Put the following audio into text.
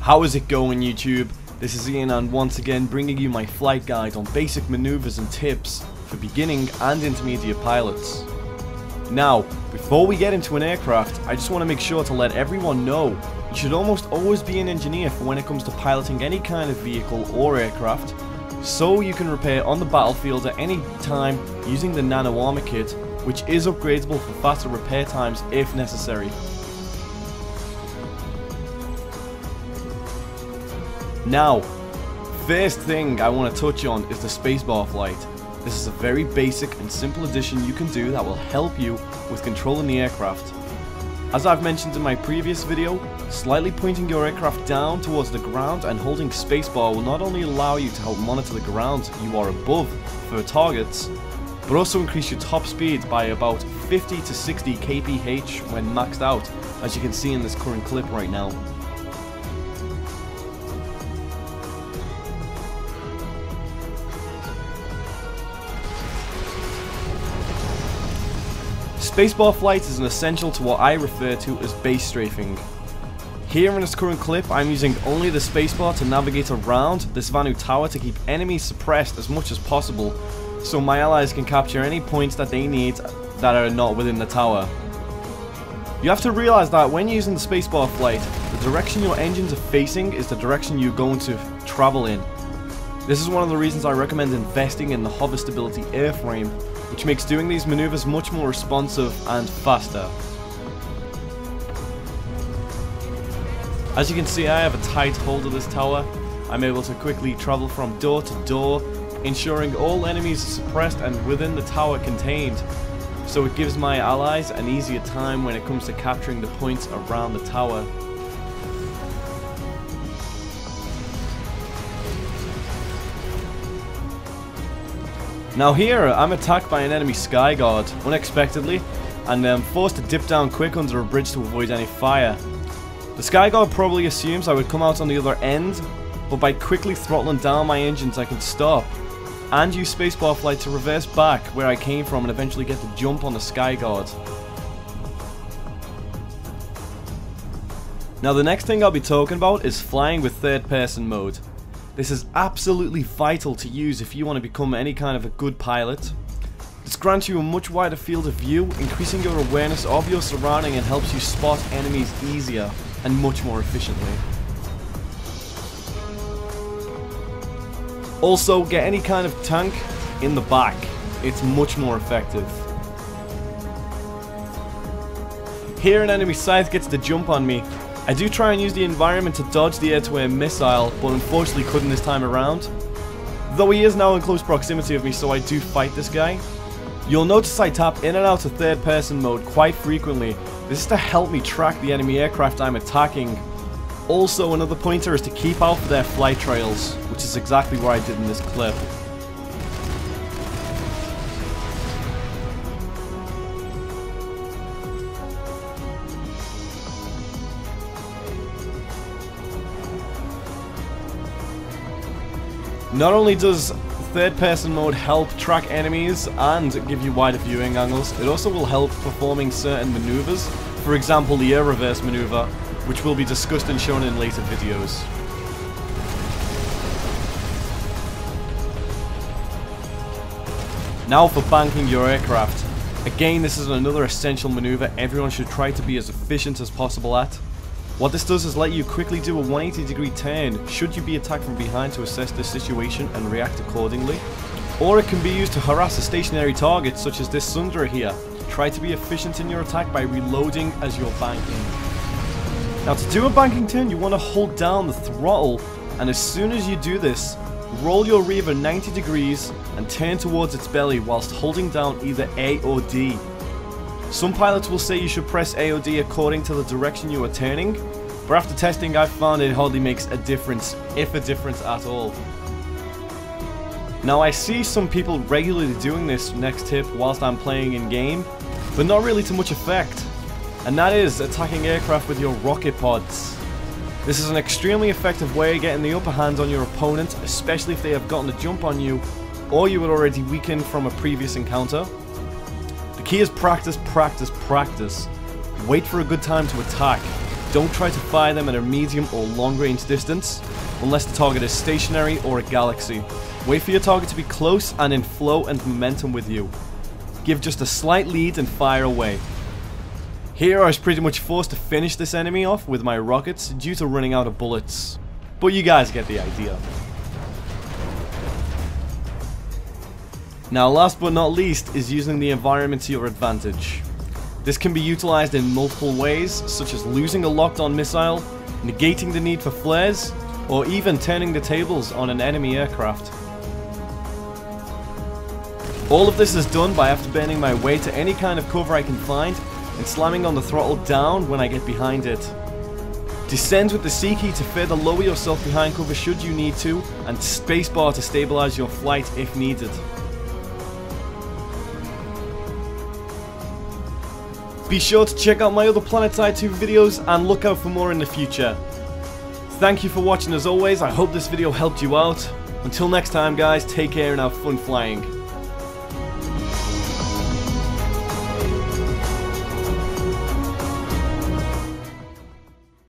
How is it going, YouTube? This is Ian, and once again bringing you my flight guide on basic maneuvers and tips for beginning and intermediate pilots. Now, before we get into an aircraft, I just want to make sure to let everyone know you should almost always be an engineer for when it comes to piloting any kind of vehicle or aircraft, so you can repair on the battlefield at any time using the Nano Armor Kit, which is upgradable for faster repair times if necessary. Now, first thing I want to touch on is the Spacebar Flight. This is a very basic and simple addition you can do that will help you with controlling the aircraft. As I've mentioned in my previous video, slightly pointing your aircraft down towards the ground and holding spacebar will not only allow you to help monitor the ground you are above for targets, but also increase your top speed by about 50 to 60 kph when maxed out, as you can see in this current clip right now. Spacebar flight is an essential to what I refer to as base strafing. Here in this current clip, I'm using only the spacebar to navigate around this Vanu tower to keep enemies suppressed as much as possible, so my allies can capture any points that they need that are not within the tower. You have to realize that when using the spacebar flight, the direction your engines are facing is the direction you're going to travel in. This is one of the reasons I recommend investing in the hover stability airframe, which makes doing these maneuvers much more responsive and faster. As you can see, I have a tight hold of this tower. I'm able to quickly travel from door to door, ensuring all enemies are suppressed and within the tower contained, so it gives my allies an easier time when it comes to capturing the points around the tower. Now here, I'm attacked by an enemy Skyguard, unexpectedly, and I'm forced to dip down quick under a bridge to avoid any fire. The Skyguard probably assumes I would come out on the other end, but by quickly throttling down my engines I can stop, and use spacebar flight to reverse back where I came from and eventually get the jump on the Skyguard. Now the next thing I'll be talking about is flying with third person mode. This is absolutely vital to use if you want to become any kind of a good pilot. This grants you a much wider field of view, increasing your awareness of your surrounding, and helps you spot enemies easier and much more efficiently. Also, get any kind of tank in the back. It's much more effective. Here an enemy scythe gets the jump on me. I do try and use the environment to dodge the air-to-air missile, but unfortunately couldn't this time around. Though he is now in close proximity of me, so I do fight this guy. You'll notice I tap in and out of third person mode quite frequently. This is to help me track the enemy aircraft I'm attacking. Also, another pointer is to keep out for their flight trails, which is exactly what I did in this clip. Not only does third person mode help track enemies and give you wider viewing angles, it also will help performing certain maneuvers, for example the air reverse maneuver, which will be discussed and shown in later videos. Now for banking your aircraft. Again, this is another essential maneuver everyone should try to be as efficient as possible at. What this does is let you quickly do a 180-degree turn should you be attacked from behind to assess the situation and react accordingly. Or it can be used to harass a stationary target such as this Sundra here. Try to be efficient in your attack by reloading as you're banking. Now to do a banking turn, you want to hold down the throttle, and as soon as you do this, roll your rear 90 degrees and turn towards its belly whilst holding down either A or D. Some pilots will say you should press A or D according to the direction you are turning, but after testing I've found it hardly makes a difference, if a difference at all. Now I see some people regularly doing this next tip whilst I'm playing in game, but not really to much effect, and that is attacking aircraft with your rocket pods. This is an extremely effective way of getting the upper hand on your opponent, especially if they have gotten a jump on you, or you were already weakened from a previous encounter. The key is practice, practice, practice. Wait for a good time to attack. Don't try to fire them at a medium or long range distance, unless the target is stationary or a galaxy. Wait for your target to be close and in flow and momentum with you. Give just a slight lead and fire away. Here I was pretty much forced to finish this enemy off with my rockets due to running out of bullets. But you guys get the idea. Now last but not least is using the environment to your advantage. This can be utilized in multiple ways, such as losing a locked on missile, negating the need for flares, or even turning the tables on an enemy aircraft. All of this is done by afterburning my way to any kind of cover I can find and slamming on the throttle down when I get behind it. Descend with the C key to further lower yourself behind cover should you need to, and spacebar to stabilize your flight if needed. Be sure to check out my other Planetside 2 videos and look out for more in the future. Thank you for watching as always. I hope this video helped you out. Until next time guys, take care and have fun flying.